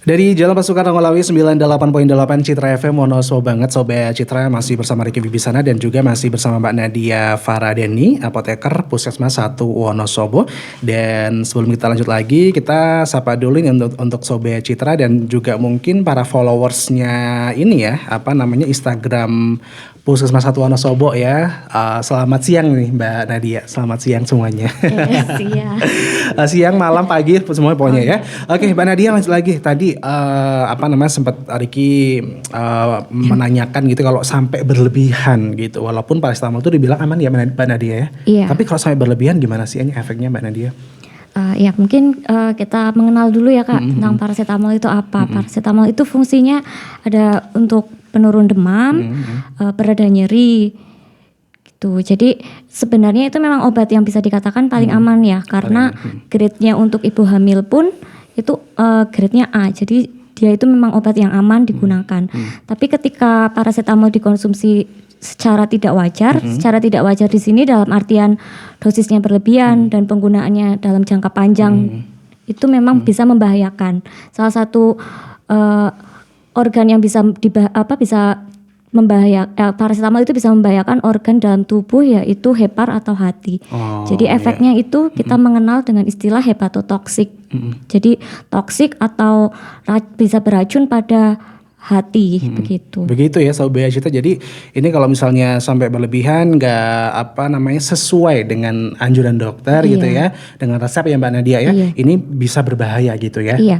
Dari Jalan Pasukan Ranggolawi 98.8 Citra FM, Wonosobo banget Sobat Citra, masih bersama Ricky Wibisana dan juga masih bersama Mbak Nadia Faradeni, apoteker Puskesmas 1 Wonosobo. Dan sebelum kita lanjut lagi, kita sapa dulu nih untuk Sobat Citra dan juga mungkin para followersnya ini ya, Instagram Puskesmas 1 Wonosobo ya. Selamat siang nih Mbak Nadia, selamat siang semuanya. Siang. Siang, malam, pagi, semuanya pokoknya ya. Oke, Mbak Nadia lanjut lagi. Tadi sempat Ricky menanyakan gitu kalau sampai berlebihan gitu. Walaupun paracetamol itu dibilang aman ya Mbak Nadia ya. Iya. Tapi kalau sampai berlebihan gimana sih efeknya Mbak Nadia? Ya mungkin kita mengenal dulu ya Kak tentang paracetamol itu apa. Paracetamol itu fungsinya ada untuk penurun demam, pereda nyeri gitu. Jadi sebenarnya itu memang obat yang bisa dikatakan paling aman ya, karena grade-nya untuk ibu hamil pun itu grade-nya A. Jadi dia itu memang obat yang aman digunakan. Tapi ketika paracetamol dikonsumsi secara tidak wajar di sini dalam artian dosisnya berlebihan dan penggunaannya dalam jangka panjang itu memang bisa membahayakan. Salah satu organ yang bisa paracetamol itu bisa membahayakan organ dalam tubuh, yaitu hepar atau hati. Jadi efeknya itu kita mengenal dengan istilah hepatotoksik. Jadi toksik atau bisa beracun pada hati begitu. Begitu ya Sobat Citra. Jadi ini kalau misalnya sampai berlebihan nggak sesuai dengan anjuran dokter gitu ya, dengan resep ya Mbak Nadia ya, ini bisa berbahaya gitu ya. Iya.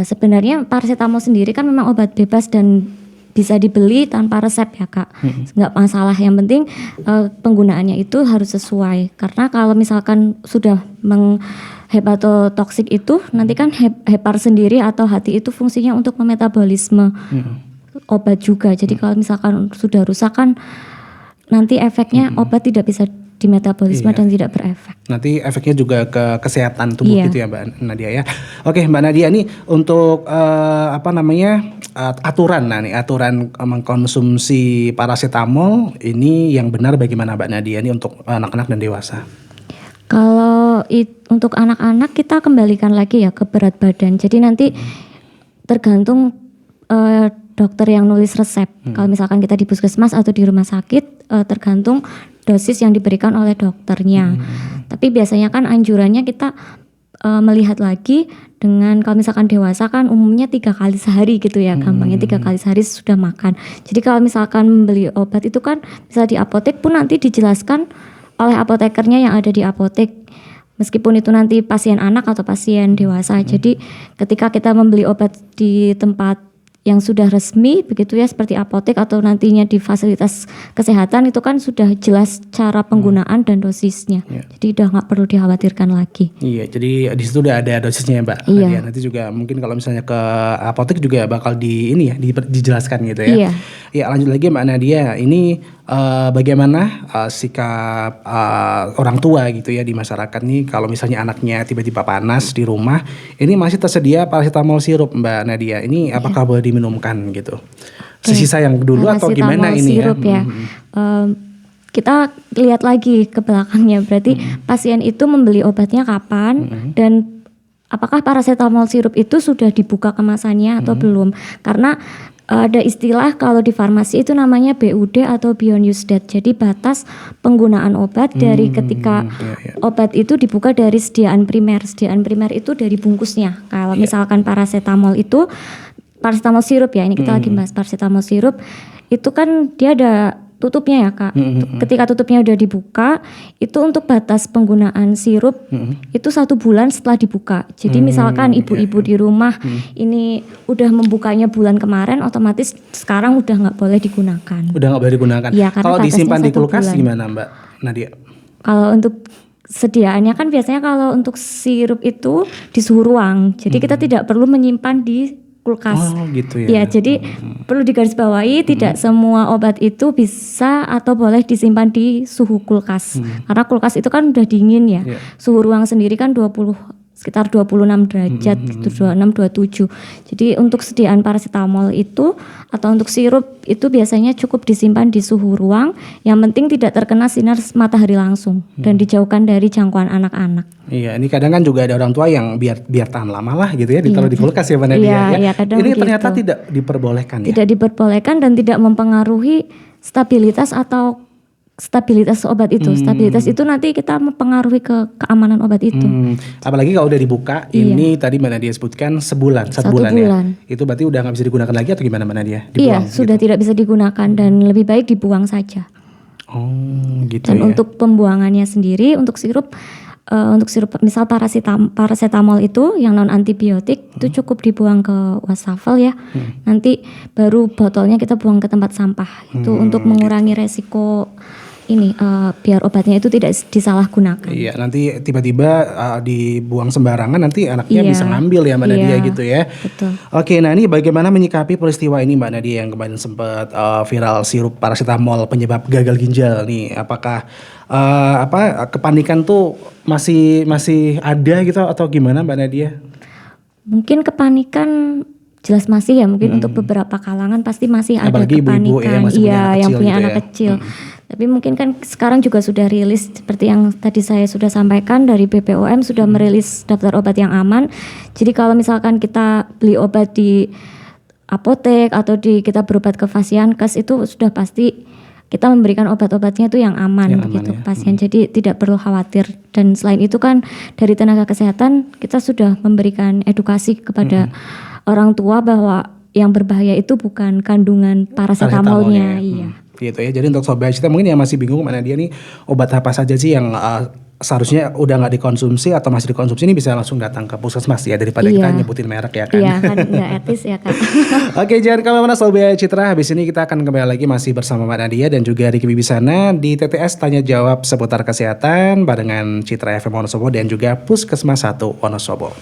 Sebenarnya paracetamol sendiri kan memang obat bebas dan bisa dibeli tanpa resep ya Kak. Nggak masalah, yang penting penggunaannya itu harus sesuai. Karena kalau misalkan sudah hepatotoksik itu nanti kan hepar sendiri atau hati itu fungsinya untuk memetabolisme obat juga. Jadi kalau misalkan sudah rusak kan nanti efeknya obat tidak bisa dimetabolisme dan tidak berefek. Nanti efeknya juga ke kesehatan tubuh gitu ya Mbak Nadia ya. Oke Mbak Nadia, ini untuk aturan mengkonsumsi paracetamol ini yang benar bagaimana Mbak Nadia ini untuk anak-anak dan dewasa? Kalau untuk anak-anak kita kembalikan lagi ya ke berat badan. Jadi nanti tergantung dokter yang nulis resep. Kalau misalkan kita di puskesmas atau di rumah sakit, tergantung dosis yang diberikan oleh dokternya. Tapi biasanya kan anjurannya kita melihat lagi dengan, kalau misalkan dewasa kan umumnya 3 kali sehari gitu ya, gampangnya 3 kali sehari sudah makan. Jadi kalau misalkan membeli obat itu kan bisa di apotek pun nanti dijelaskan oleh apotekernya yang ada di apotek, meskipun itu nanti pasien anak atau pasien dewasa. Jadi ketika kita membeli obat di tempat yang sudah resmi begitu ya, seperti apotek atau nantinya di fasilitas kesehatan, itu kan sudah jelas cara penggunaan dan dosisnya. Jadi udah nggak perlu dikhawatirkan lagi. Iya, jadi di situ udah ada dosisnya ya Mbak. Iya. Nanti juga mungkin kalau misalnya ke apotek juga bakal dijelaskan gitu ya. Iya. Ya lanjut lagi Mbak Nadia, ini bagaimana sikap orang tua gitu ya di masyarakat nih kalau misalnya anaknya tiba-tiba panas di rumah, ini masih tersedia paracetamol sirup Mbak Nadia. Ini apakah boleh diminumkan gitu? Sesisa yang dulu atau gimana ini sirup ya? Kita lihat lagi ke belakangnya, berarti pasien itu membeli obatnya kapan dan apakah paracetamol sirup itu sudah dibuka kemasannya atau belum? Karena ada istilah kalau di farmasi itu namanya BUD atau Beyond Use Date. Jadi batas penggunaan obat dari ketika obat itu dibuka dari sediaan primer. Sediaan primer itu dari bungkusnya. Kalau misalkan paracetamol itu, paracetamol sirup ya, ini kita lagi bahas paracetamol sirup, itu kan dia ada tutupnya ya Kak. Ketika tutupnya udah dibuka, itu untuk batas penggunaan sirup itu 1 bulan setelah dibuka. Jadi misalkan ibu-ibu di rumah ini udah membukanya bulan kemarin, otomatis sekarang udah nggak boleh digunakan. Udah nggak boleh digunakan. Ya, kalau disimpan di kulkas gimana Mbak Nadia? Kalau untuk sediaannya kan biasanya kalau untuk sirup itu di suhu ruang. Jadi kita tidak perlu menyimpan di kulkas. Oh gitu ya. Ya, jadi perlu digarisbawahi tidak semua obat itu bisa atau boleh disimpan di suhu kulkas. Karena kulkas itu kan udah dingin ya. Suhu ruang sendiri kan 20 sekitar 26 derajat, gitu, 26, 27. Jadi untuk sediaan paracetamol itu atau untuk sirup itu biasanya cukup disimpan di suhu ruang, yang penting tidak terkena sinar matahari langsung dan dijauhkan dari jangkauan anak-anak. Iya, ini kadang kan juga ada orang tua yang biar tahan lama lah gitu ya, ditaruh di kulkas ya Mbak Nadia Iya, ya. iya, kadang Ini begitu. ternyata tidak diperbolehkan ya. Tidak diperbolehkan dan tidak mempengaruhi stabilitas atau stabilitas obat itu. Stabilitas itu nanti kita mempengaruhi ke keamanan obat itu. Apalagi kalau udah dibuka, ini tadi Mbak Nadia sebutkan sebulan, satu bulan ya. Itu berarti udah nggak bisa digunakan lagi atau gimana Mbak Nadia? Iya, sudah tidak bisa digunakan dan lebih baik dibuang saja. Oh, gitu Dan ya. untuk pembuangannya sendiri, untuk sirup misal paracetamol itu yang non antibiotik itu cukup dibuang ke wastafel ya. Nanti baru botolnya kita buang ke tempat sampah. Itu untuk mengurangi resiko ini biar obatnya itu tidak disalahgunakan. Iya, nanti tiba-tiba dibuang sembarangan, nanti anaknya bisa ngambil ya Mbak Nadia gitu ya. Betul. Oke, nah ini bagaimana menyikapi peristiwa ini Mbak Nadia yang kemarin sempat viral sirup paracetamol penyebab gagal ginjal nih? Apakah kepanikan tuh masih ada gitu atau gimana Mbak Nadia? Mungkin kepanikan jelas masih ya, mungkin untuk beberapa kalangan pasti masih ada Apalagi ibu-ibu kepanikan. yang punya Anak kecil. Tapi mungkin kan sekarang juga sudah rilis seperti yang tadi saya sudah sampaikan, dari BPOM sudah merilis daftar obat yang aman. Jadi kalau misalkan kita beli obat di apotek atau kita berobat ke Fasiankes itu sudah pasti kita memberikan obat-obatnya itu yang aman begitu ke pasien. Jadi tidak perlu khawatir. Dan selain itu kan dari tenaga kesehatan kita sudah memberikan edukasi kepada orang tua bahwa yang berbahaya itu bukan kandungan paracetamolnya. Iya. Gitu ya. Jadi untuk Sobat Citra mungkin yang masih bingung Mbak Nadia nih, obat apa saja sih yang seharusnya udah nggak dikonsumsi atau masih dikonsumsi, ini bisa langsung datang ke puskesmas ya, daripada kita nyebutin merek ya kan. Iya kan nggak etis ya kan. Oke, jangan kemana-mana Sobat Citra. Habis ini kita akan kembali lagi masih bersama Mbak Nadia dan juga Ricky Wibisana di TTS Tanya Jawab seputar kesehatan barengan Citra FM Wonosobo dan juga Puskesmas 1 Wonosobo.